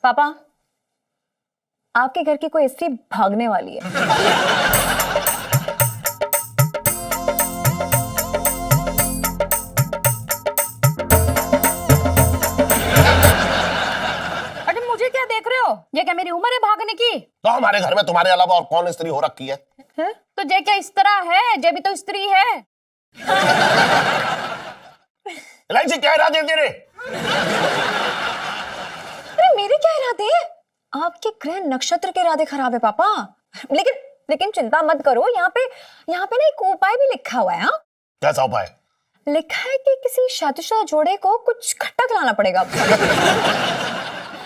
पापा, आपके घर की कोई स्त्री भागने वाली है। अरे मुझे क्या देख रहे हो? ये क्या मेरी उम्र है भागने की? तो हमारे घर में तुम्हारे अलावा और कौन स्त्री हो रखी है? तो जे क्या इस तरह है? जे भी तो स्त्री है। इलायची क्या इरादे तेरे? अरे मेरे क्या इरादे? आपके ग्रह नक्षत्र के इरादे खराब है पापा। लेकिन चिंता मत करो, यहाँ पे ना एक उपाय भी लिखा हुआ है। हाँ, कैसा उपाय? लिखा है कि किसी शादीशुदा जोड़े को कुछ खट्टा खिलाना पड़ेगा।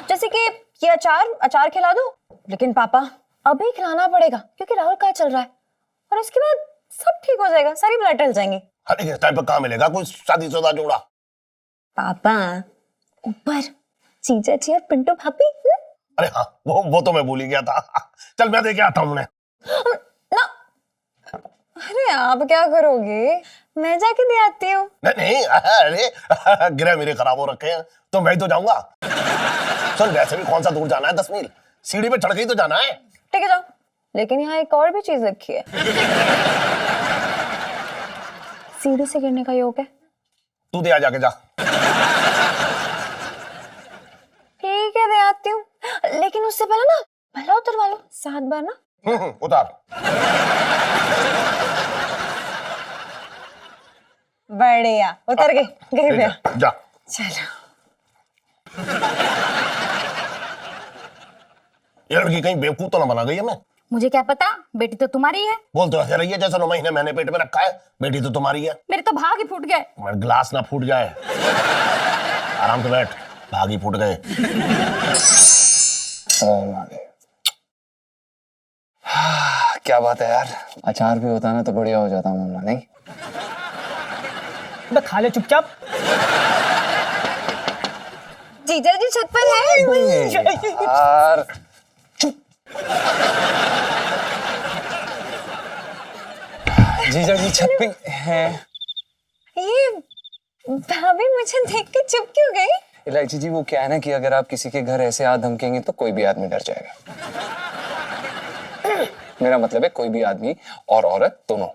जैसे कि ये अचार खिला दो। लेकिन पापा अभी खिलाना पड़ेगा क्योंकि राहुल का चल रहा है, और उसके बाद सब ठीक हो जाएगा, सारी ब्लड टल जाएंगी। अरे इस टाइम पे कहाँ मिलेगा कोई शादीशुदा जोड़ा? पापा ऊपर जीजा जी और पिंटू भाभी। अरे हाँ, वो तो मैं भूल ही गया था। चल मैं देके आता हूँ उन्हें। ना, अरे आप क्या करोगे? मैं जाके दे आती हूँ। नहीं, अरे ग्रह मेरे खराब हो रखे हैं तो मैं ही तो जाऊंगा। सुन, वैसे भी कौन सा दूर जाना है, 10 मील सीढ़ी पे चढ़ के ही तो जाना है। ठीक है जाओ, लेकिन यहाँ एक और भी चीज रखी है। सीढ़ी से गिरने का योग है। तू दे आ जाके जा। ठीक है दे आती हूँ, लेकिन उससे पहले ना पहला उतरवा लो 7 बार ना। उतार। बढ़िया, उतर गए भैया। जा। चलो। ये लड़की कहीं बेवकूफ तो ना बना गई है? मैं मुझे क्या पता, बेटी तो तुम्हारी है। बोल तो ऐसे रही है जैसे 9 महीने मैंने पेट में रखा है। बेटी तो तुम्हारी है। मेरे तो भाग ही फूट गए। मेरा गिलास ना फूट जाए। आराम से बैठ, भाग ही फूट गए। क्या बात है यार, अचार भी होता ना तो बढ़िया हो जाता मामला, नहीं? तो खा ले चुपचाप। जीजा जी छत पर है। यार जीजा जी छत पे हैं। ये भाभी मुझे देख के चुप क्यों गई? इलायची जी, वो क्या है ना कि अगर आप किसी के घर ऐसे हाथ धमकेंगे तो कोई भी आदमी डर जाएगा। मेरा मतलब है कोई भी आदमी और औरत दोनों।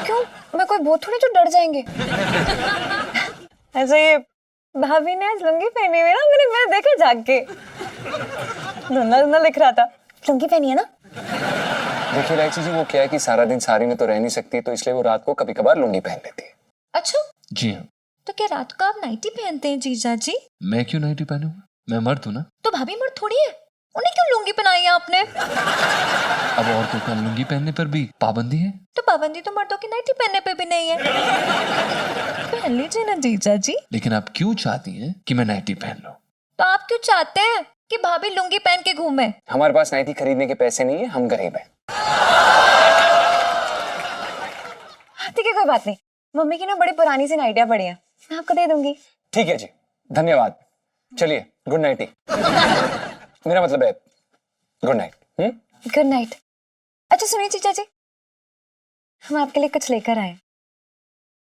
क्यों, मैं कोई भूत थोड़ी जो डर जाएंगे। ऐसे ये भाभी ने आज लुंगी पहनी हुई ना, मैंने देखा जाग के। धुंधला दिख रहा था। लुंगी पहनी है ना? देखिए इलायची जी, वो क्या है कि सारा दिन साड़ी में तो रह नहीं सकती, तो इसलिए वो रात को कभी कभार लुंगी पहन लेती है। अच्छा, जी हाँ। तो क्या रात को आप नाइटी पहनते हैं जीजा जी? मैं क्यों नाइटी पहनूंगा? मैं मर्द हूँ ना। तो भाभी मर्द थोड़ी है, उन्हें क्यों लुंगी पहनाई है आपने? अब औरतों का लुंगी पहनने पर भी पाबंदी है। तो पाबंदी तो मर्दों की नाइटी पहनने पे भी नहीं है। पहन लीजिए ना जीजा जी। लेकिन आप क्यों चाहती हैं कि मैं नाइटी पहन लूं? तो आप क्यों चाहते हैं कि भाभी लुंगी पहन के घूमे? हमारे पास नाइटी खरीदने के पैसे नहीं है, हम गरीब हैं। ठीक है, कोई बात नहीं। मम्मी की ना बड़ी पुरानी सी नाइटियां पड़ी हैं, मैं आपको दे दूंगी। ठीक है जी, धन्यवाद। चलिए, गुड नाइट ही। मेरा मतलब है गुड नाइट। Good night. अच्छा सुनिए जीजा जी, हम आपके लिए कुछ लेकर आए।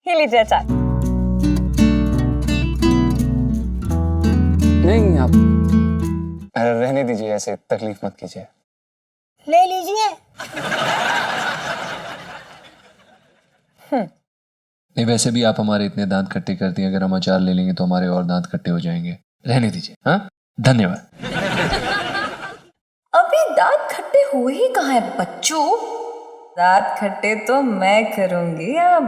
ये लीजिए अचार। नहीं, आप रहने दीजिए, ऐसे तकलीफ मत कीजिए। ले लीजिए। नहीं, वैसे भी आप हमारे इतने दांत खट्टे करती हैं, अगर हम अचार ले लेंगे तो हमारे और दांत खट्टे हो जाएंगे। रहने दीजिए। हाँ, धन्यवाद। अभी दांत खट्टे हुए ही कहाँ है बच्चों? दांत खट्टे तो मैं करूंगी अब।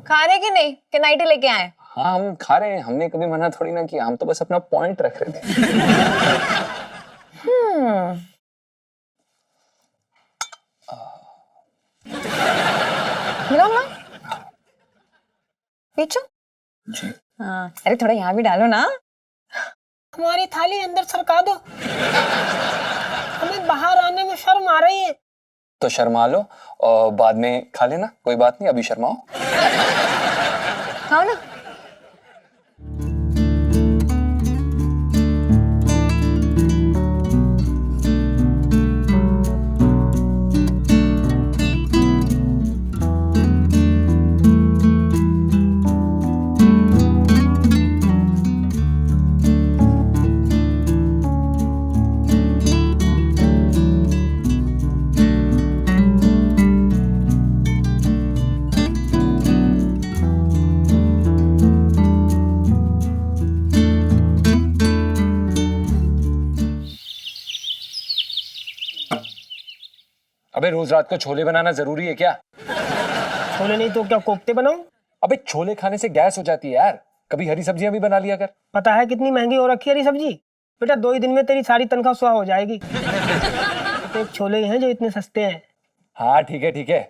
खा रहे कि नहीं, कि नाइटी लेके आए? हाँ, हम खा रहे हैं, हमने कभी मना थोड़ी ना किया, हम तो बस अपना पॉइंट रख रहे थे। मिलो ना, पीछो। जी। हाँ, अरे थोड़ा यहाँ भी डालो ना। हमारी थाली अंदर सरका दो, हमें बाहर आने में शर्म आ रही है। तो शर्मा लो और बाद में खा लेना, कोई बात नहीं, अभी शर्माओ। खाओ ना। अबे रोज रात को छोले बनाना जरूरी है क्या? छोले नहीं तो क्या कोफ्ते बनाऊं? अबे छोले खाने से गैस हो जाती है यार, कभी हरी सब्जियां भी बना लिया कर। पता है कितनी महंगी हो रखी है हरी सब्जी? बेटा 2 ही दिन में तेरी सारी तनख्वाह सुहा हो जाएगी। तो एक छोले ही हैं जो इतने सस्ते हैं। हाँ ठीक है,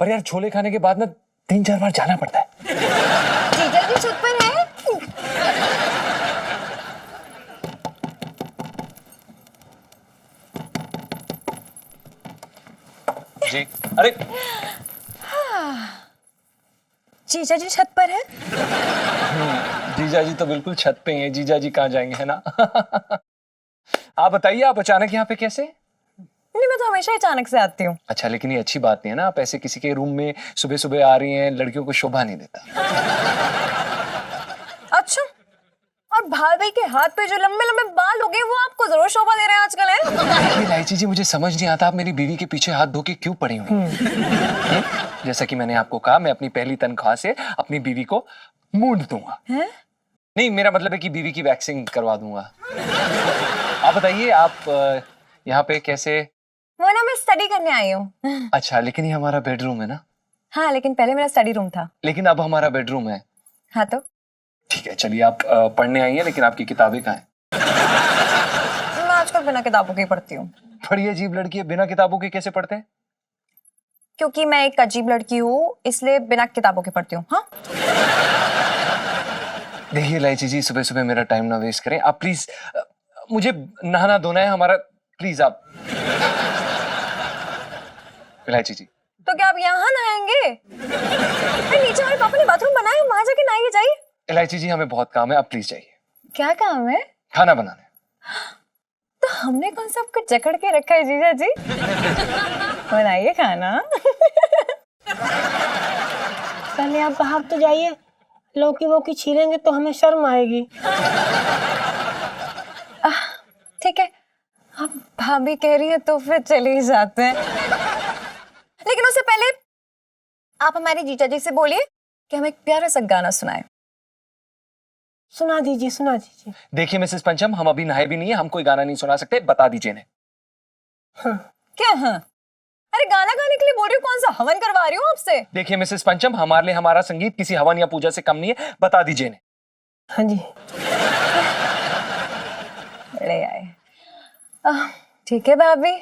पर यार छोले खाने के बाद ना 3-4 बार जाना पड़ता है। जीजा जी छत पर है। जी अरे जीजा जी छत पर है। जीजा जी तो बिल्कुल छत पे ही हैं, जीजा जी कहाँ जाएंगे, है ना? आप बताइए, आप अचानक यहाँ पे कैसे? नहीं, मैं तो हमेशा अचानक से आती हूँ। अच्छा, लेकिन ये अच्छी बात नहीं है ना, आप ऐसे किसी के रूम में सुबह सुबह आ रही हैं, लड़कियों को शोभा नहीं देता। अच्छा, और भाभी के हाथ पे जो लंबे लंबे बाल हो गए वो आपको जरूर शोभा दे रहे हैं आजकल, है? देखिए इलायची जी, मुझे समझ नहीं आता आप मेरी बीवी के पीछे हाथ धो के क्यों पड़ी हुई हैं? जैसा कि मैंने आपको कहा, मैं अपनी पहली तनख्वाह से अपनी बीवी को मूंढ दूंगा। हैं? नहीं, मेरा मतलब है कि बीवी की वैक्सिंग करवा दूंगा। आप बताइए, आप यहाँ पे कैसे? वो ना मैं स्टडी करने आई हूँ। अच्छा, लेकिन ये हमारा बेडरूम है ना? हाँ, लेकिन पहले मेरा स्टडी रूम था। लेकिन अब हमारा बेडरूम है। हाँ तो ठीक है, चलिए आप पढ़ने आई हैं, लेकिन आपकी किताबें कहाँ हैं? मैं आजकल बिना किताबों के ही पढ़ती हूँ। बड़ी अजीब लड़की है, बिना किताबों के कैसे पढ़ते हैं? क्योंकि मैं एक अजीब लड़की हूँ, इसलिए बिना किताबों के पढ़ती हूँ। हाँ, देखिए इलायची जी, सुबह सुबह मेरा टाइम ना वेस्ट करें आप प्लीज। मुझे नहाना धोना है हमारा, प्लीज आप। इलायची जी, तो क्या आप यहाँ नहाएंगे? अरे नीचे हमारे पापा ने बाथरूम बनाया, वहां जाके नहाइए जाइए। इलायची जी, हमें बहुत काम है, आप प्लीज जाइए। क्या काम है? खाना बनाना है। तो हमने कौन सा आपको जकड़ के रखा है जीजा जी? बनाइए खाना। पहले आप बाहर तो जाइए, लौकी वोकी छीलेंगे तो हमें शर्म आएगी। ठीक है, आप भाभी कह रही है तो फिर चले ही जाते हैं। लेकिन उससे पहले आप हमारे जीजा जी से बोलिए कि हमें एक प्यारा सा गाना सुनाए। सुना दीजिए, सुना दीजिए। देखिए मिसेस पंचम, हम अभी नहाए भी नहीं है, हम कोई गाना नहीं सुना सकते, बता दीजिए इन्हें। क्या? हाँ, अरे गाना गाने के लिए बोल रही हूँ, कौन सा हवन करवा रही हूँ आपसे? देखिए मिसेस पंचम, हमारे लिए हमारा संगीत किसी हवन या पूजा से कम नहीं है, बता दीजिए इन्हें। हाँ जी। बड़े आए। ठीक है भाभी।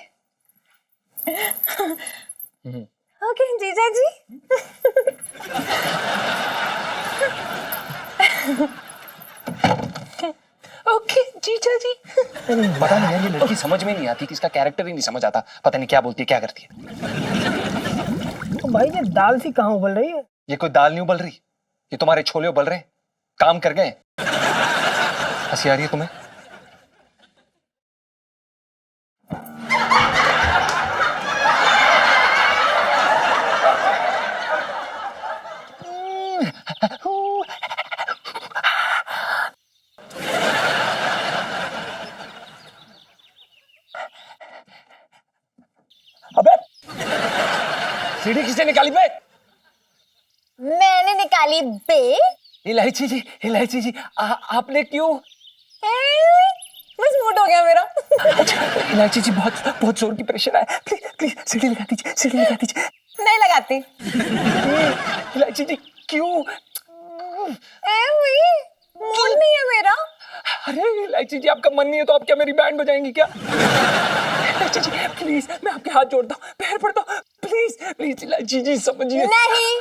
ओके जीजा जी। ओके जीजा जी। पता नहीं यार, ये लड़की समझ में नहीं आती कि इसका कैरेक्टर ही नहीं समझ आता, पता नहीं क्या बोलती है क्या करती है। तो भाई ये दाल सी कहाँ उबल रही है? ये कोई दाल नहीं उबल रही, ये तुम्हारे छोले उबल रहे हैं, काम कर गए। हंसी आ रही है तुम्हें? अबे सीढ़ी किसने निकाली बे? मैंने निकाली बे। इलायची जी, आपने क्यों? बस मूड हो गया मेरा। इलायची जी, बहुत जोर की प्रेशर आया, प्लीज सीढ़ी लगा दीजिए। नहीं लगाती। इलायची जी क्यों? मूड नहीं है मेरा। अरे इलायची जी, आपका मन नहीं है तो आप क्या मेरी बैंड बजाएंगी क्या? इलायची जी प्लीज, मैं आपके हाथ जोड़ता हूँ, पैर पड़ता हूँ, प्लीज इलायची जी समझिए। नहीं।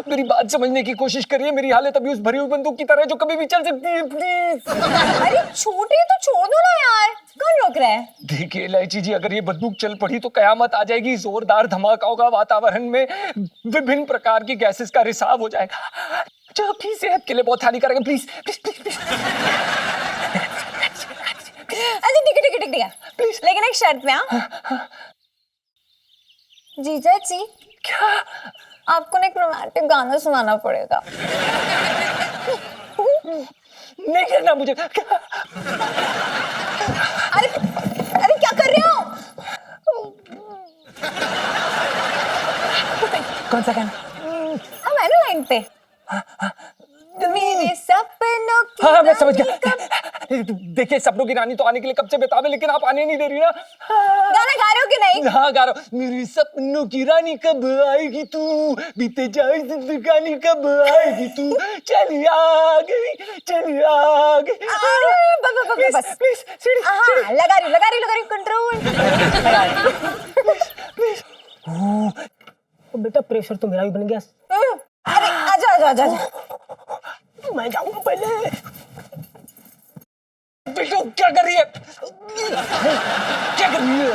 मेरी बात समझने की कोशिश करिए, मेरी हालत अभी उस भरी हुई बंदूक की तरह है जो कभी भी चल सकती है, प्लीज। अरे छोटी है तो छोड़ दो ना यार, कौन रोक रहा है? देखिए इलायची जी, अगर ये बंदूक चल पड़ी तो कयामत आ जाएगी, जोरदार धमाका होगा, वातावरण में विभिन्न प्रकार की गैसेस का रिसाव हो जाएगा जो आपकी सेहत के लिए बहुत हानिकारक है, प्लीज। अच्छा ठीक है, प्लीज। लेकिन एक शर्त पे। हाँ जीजा जी, क्या? आपको ना एक रोमांटिक गाना सुनाना पड़ेगा। नहीं करना मुझे। अरे क्या कर रहे हो? कौन सा गाना? अब है ना लाइन पे। मेरे सपनों की हाँ मैं समझ गया। कमी देखिए सपनों की रानी तो आने के लिए कब से बेताब है, लेकिन आप आने नहीं दे रही ना। गाना गा रहे हो कि नहीं? हाँ गा रहा हूँ। मेरी सपनों की रानी कब आएगी तू, बीते जाए जिंदगानी कब आएगी तू, चली आ गई चली आ गई। बस प्लीज सीढ़ी हाँ, लगा रही कंट्रोल। बेटा प्रेशर तो मेरा भी बन गया। अरे आजा। मैं जाऊंगा पहले। बेटू क्या कर रही है, क्या कर रही है?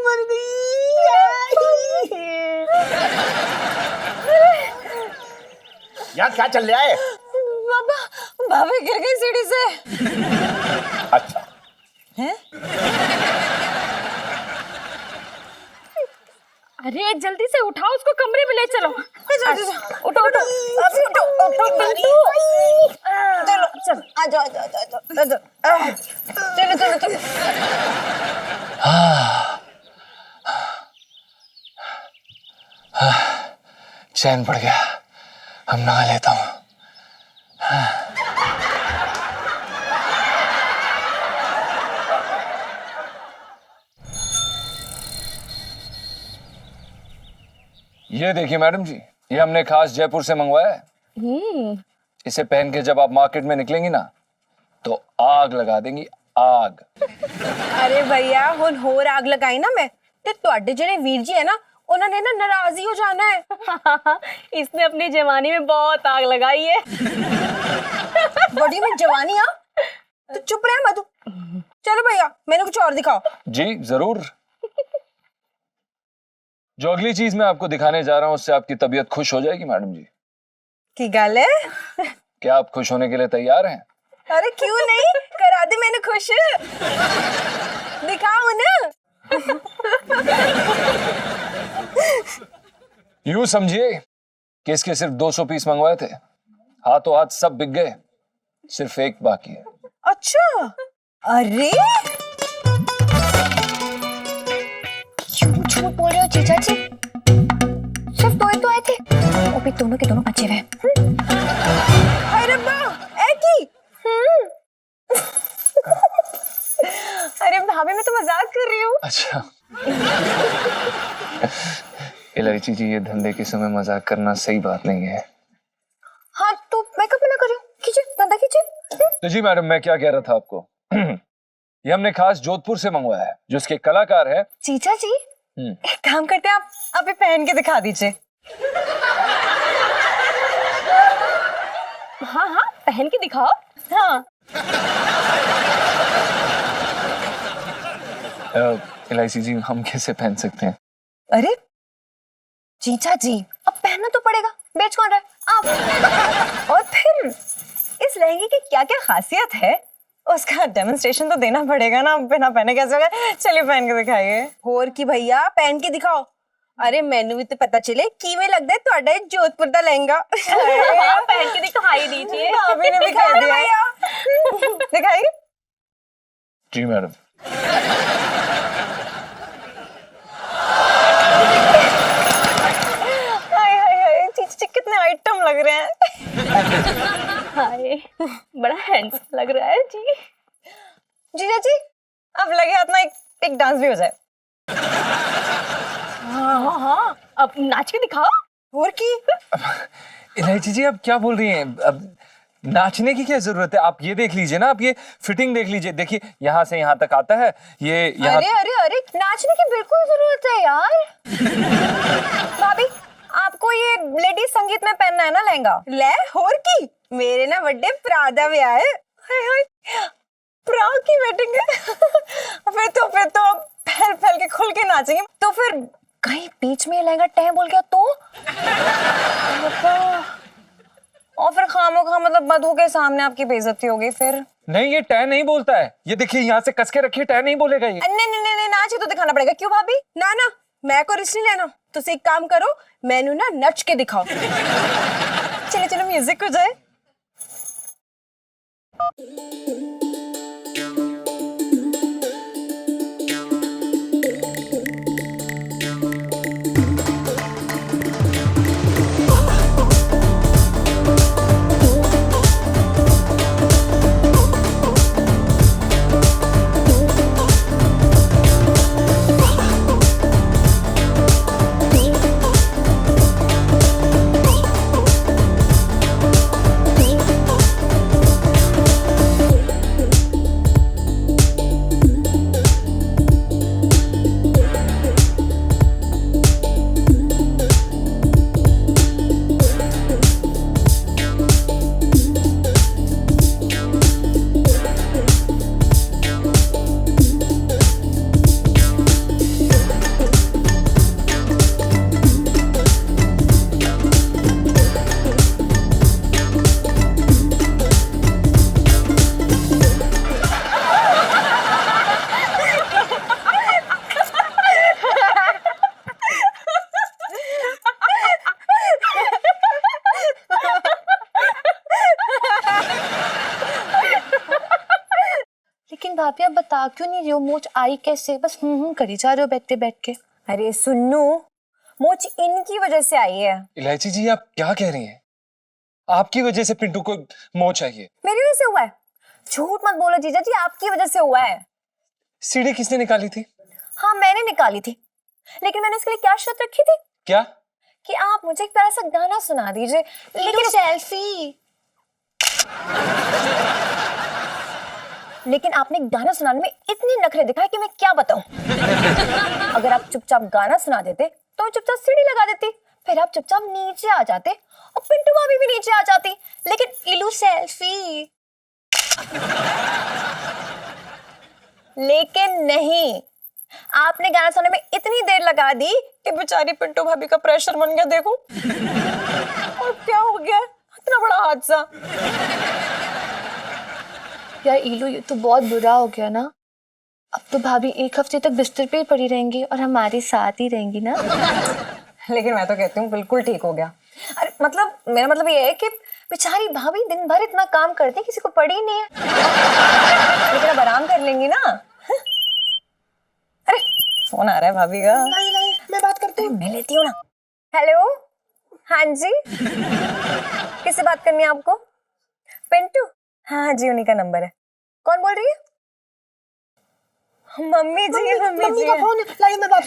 मर गई। यार क्या चल रहा है? भाभी गिर गई सीढ़ी से। अच्छा हैं? अरे जल्दी से उठाओ उसको, कमरे में ले चलो। उठो अभी उठो बिल्टू। चलो चल आजा। चलो। चैन पड़ गया, अब नहा लेता हूँ। ये देखिए मैडम जी, ये हमने खास जयपुर से मंगवाया है। इसे पहन के जब आप मार्केट में निकलेंगी ना तो आग लगा देंगी, आग। अरे भैया हुन होर आग लगाई ना मैं ते ਤੁਹਾਡੇ ਜਿਹੜੇ ਵੀਰ जी है ना उन्होंने ना नाराज ही हो जाना है। इसने अपनी जवानी में बहुत आग लगाई है। बड़ी में जवानी आ तो चुप रहे मधु। चलो भैया मैंने कुछ और दिखाओ। जी जरूर। जो अगली चीज मैं आपको दिखाने जा रहा हूं उससे आपकी तबीयत खुश हो जाएगी मैडम जी। की गल है? क्या आप खुश होने के लिए तैयार हैं? अरे क्यों नहीं, करा दे मैंने खुश। दिखाओ ना। यूं समझिए कि इसके सिर्फ 200 पीस मंगवाए थे, हाथों हाथ सब बिक गए, सिर्फ एक बाकी है। अच्छा अरे क्यों झूठ बोल रहे हो जीजा जी? सिर्फ दो ही तो आए थे, वो भी दोनों के दोनों बचे हुए। अरे वाह एक ही। अरे भाभी मैं तो मजाक कर रही हूँ। अच्छा। इलायची जी, ये धंधे के समय मजाक करना सही बात नहीं है। हाँ तो मैं कब मना कर रही हूँ, खींचे धंधा खींचे। तो जी मैडम, मैं क्या कह रहा था आपको। ये हमने खास जोधपुर से मंगवाया है, जो इसके कलाकार है। जीजा जी एक काम करते हैं, आप अभी पहन के दिखा दीजिए। हाँ पहन के दिखाओ। हाँ इलायची जी, हम कैसे पहन सकते हैं? अरे जीजा जी अब पहनना तो पड़ेगा, बेच कौन रहा है आप। और फिर इस लहंगे की क्या क्या खासियत है उसका डेमोन्स्ट्रेशन तो देना पड़ेगा ना, बिना पहने कैसे होगा। चलिए पहन के दिखाइए। और की भैया पहन के दिखाओ। अरे मैनू भी तो पता चले किवें लगदा है ਤੁਹਾਡਾ जोधपुर दा लहंगा। पहन के दिखाई दीजिए। भाभी ने दिखा दिया। दिखाइए। जी मैडम। हाय चीची कितने आइटम लग रहे हैं। हाय बड़ा हैंडसम लग रहा है जी। जीजा जी अब लगे हाथ ना एक डांस भी हो जाए। हाँ अब नाच के दिखाओ। और की इलायची जी, आप क्या बोल रही हैं? अब नाचने की क्या जरूरत है? आप ये देख लीजिए ना, आप ये फिटिंग देख लीजिए। देखिए यहाँ से यहाँ तक आता है, ये यहाँ। अरे नाचने की बिल्कुल जरूरत है यार। भाभी आपको ये लेडीज संगीत में पहनना है ना लहंगा, ले और की मेरे ना बर्थडे प्रादा भी आए। हाय प्रा की वेडिंग है। फिर तो फैल के खुल के नाचेंगे। तो फिर कहीं बीच में लहंगा टह बोल गया तो और फिर खामोखा मतलब मधु के सामने आपकी बेइज्जती होगी फिर। नहीं, ये टै नहीं बोलता है। ये देखिए यहाँ से कस के रखिए, टै नहीं बोलेगा ये। नहीं नाच ही तो दिखाना पड़ेगा। क्यों भाभी? ना मैं को रिस्क नहीं लेना। तो एक काम करो, मैनू ना नच के दिखाओ। चलो म्यूजिक हो जाए। भाभी आप बता क्यों नहीं रही हो मोच आई कैसे? बस करी जा रहे हो बैठते बैठ के। अरे सुन्नू, मोच इनकी वजह से आई है। इलायची जी आप क्या कह रही हैं? आपकी वजह से पिंटू को मोच आई है? मेरी वजह से हुआ है? झूठ मत बोलो जीजा जी, आपकी वजह से हुआ है। सीढ़ी किसने निकाली थी? हाँ मैंने निकाली थी, लेकिन मैंने उसके लिए क्या शर्त रखी थी क्या? कि आप मुझे एक प्यारा सा गाना सुना दीजिए। लेकिन सेल्फी। लेकिन आपने गाना सुनाने में इतनी नखरे दिखाए कि मैं क्या बताऊं। अगर आप चुपचाप गाना सुना देते तो मैं चुपचाप सीढ़ी लगा देती, फिर आप चुपचाप नीचे आ जाते और पिंटू भाभी भी नीचे आ जाती। लेकिन इलू सेल्फी। लेकिन नहीं, आपने गाना सुनने में इतनी देर लगा दी कि बेचारी पिंटू भाभी का प्रेशर बन गया। देखो और क्या हो गया, इतना बड़ा हादसा। यार इलू ये तो बहुत बुरा हो गया ना। अब तो भाभी एक हफ्ते तक बिस्तर पे ही पड़ी रहेंगी और हमारे साथ ही रहेंगी ना। लेकिन मैं तो कहती हूँ बिल्कुल ठीक हो गया। अरे मतलब मेरा मतलब ये है कि बेचारी भाभी दिन भर इतना काम करती, किसी को पड़ी ही नहीं है। लेकिन अब आराम कर लेंगी ना। अरे फोन आ रहा है भाभी का। नहीं मैं बात करती हूँ। मैं लेती हूँ ना। हेलो, हाँ जी, किससे बात करनी है आपको? पिंटू? हाँ जी, उन्हीं का नंबर है। कौन बोल रही है? मम्मी जी, मम्मी का फोन है। लाइए मैं बात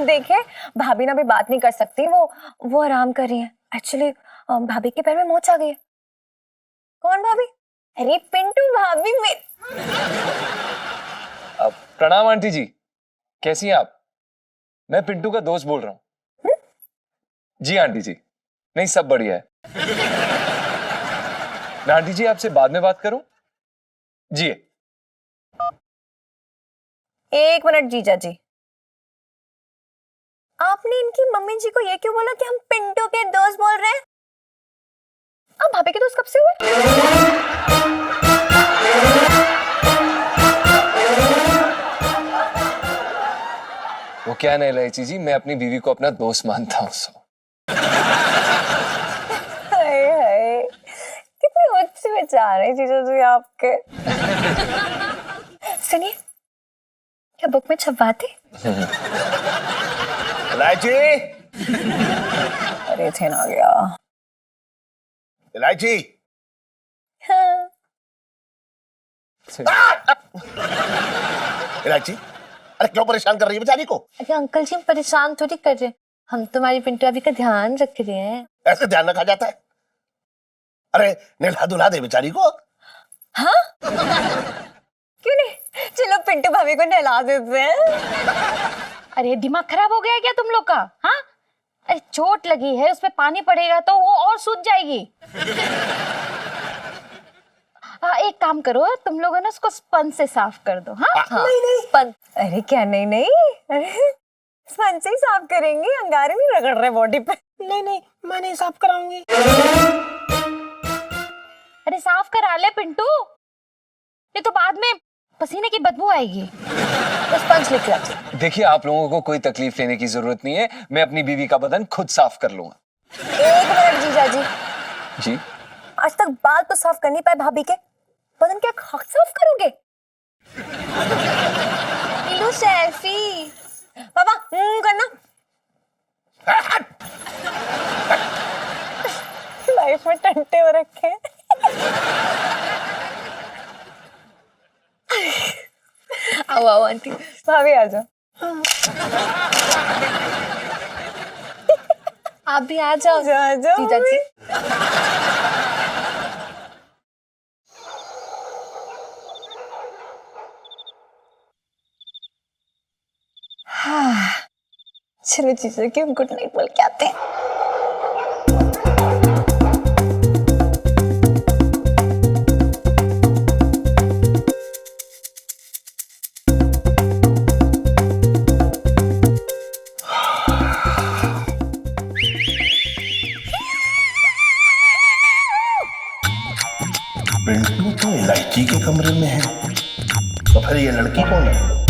देखिए भाभी ना भी बात नहीं कर सकती, वो आराम कर रही है। एक्चुअली भाभी के पैर में मोच आ गई है। कौन भाभी? अरे पिंटू भाभी में। प्रणाम आंटी जी, कैसी हैं आप? मैं पिंटू का दोस्त बोल रहा हूँ। जी आंटी जी, नहीं सब बढ़िया है। मैं आंटी जी आपसे बाद में बात करूं? जी एक मिनट जीजा जी, आपने इनकी मम्मी जी को ये क्यों बोला कि हम पिंटू के दोस्त बोल रहे हैं? आप भाभी के दोस्त कब से हुए? वो क्या नहीं इलायची जी, मैं अपनी बीवी को अपना दोस्त मानता हूँ। हाय हाय, कितने उच्च विचार हैं जीजा जी आपके। सुनिए, क्या बुक में छपवाते? इलायची, अरे थे ना गया। इलायची। हाँ। इलायची, अरे क्यों परेशान कर रही है बेचारी को? अरे अंकल जी हम परेशान थोड़ी कर रहे हैं, हम तुम्हारी पिंटू अभी का ध्यान रख रहे हैं। ऐसे ध्यान रखा जाता है? अरे नहला धुला दे बेचारी को। हाँ? क्यों नहीं, चलो पिंटू भाभी को नहला देते हैं। अरे दिमाग खराब हो गया है क्या तुम लोग का? हाँ, अरे चोट लगी है, उसमें पानी पड़ेगा तो वो और सूज जाएगी। हाँ एक काम करो, तुम लोग है ना उसको स्पंज से साफ कर दो। हाँ, नहीं स्पंज। अरे क्या नहीं नहीं, अरे स्पंज से ही साफ करेंगे, अंगारे नहीं रगड़ रहे बॉडी पे। नहीं मैं नहीं साफ कराऊंगी। अरे साफ करा ले पिंटू, ये तो बाद में पसीने की बदबू आएगी। तो स्पंज लेके आते। देखिए आप लोगों को कोई तकलीफ लेने की जरूरत नहीं है, मैं अपनी बीवी का बदन खुद साफ कर लूंगा। एक मिनट जीजा जी, जी आज तक बाल तो साफ कर नहीं पाए भाभी के, बदन क्या खाक साफ करोगे? इलू सेल्फी। पापा करना। लाइफ में टंटे हो रखे हैं। आओ आओ आंटी, भाभी आ जाओ। आप भी आ जाओ जाओ जीजा जी। चलो जीजा की गुड नाइट बोल के आते हैं। पिंटू तो इलायची के कमरे में है, तो फिर ये लड़की कौन है?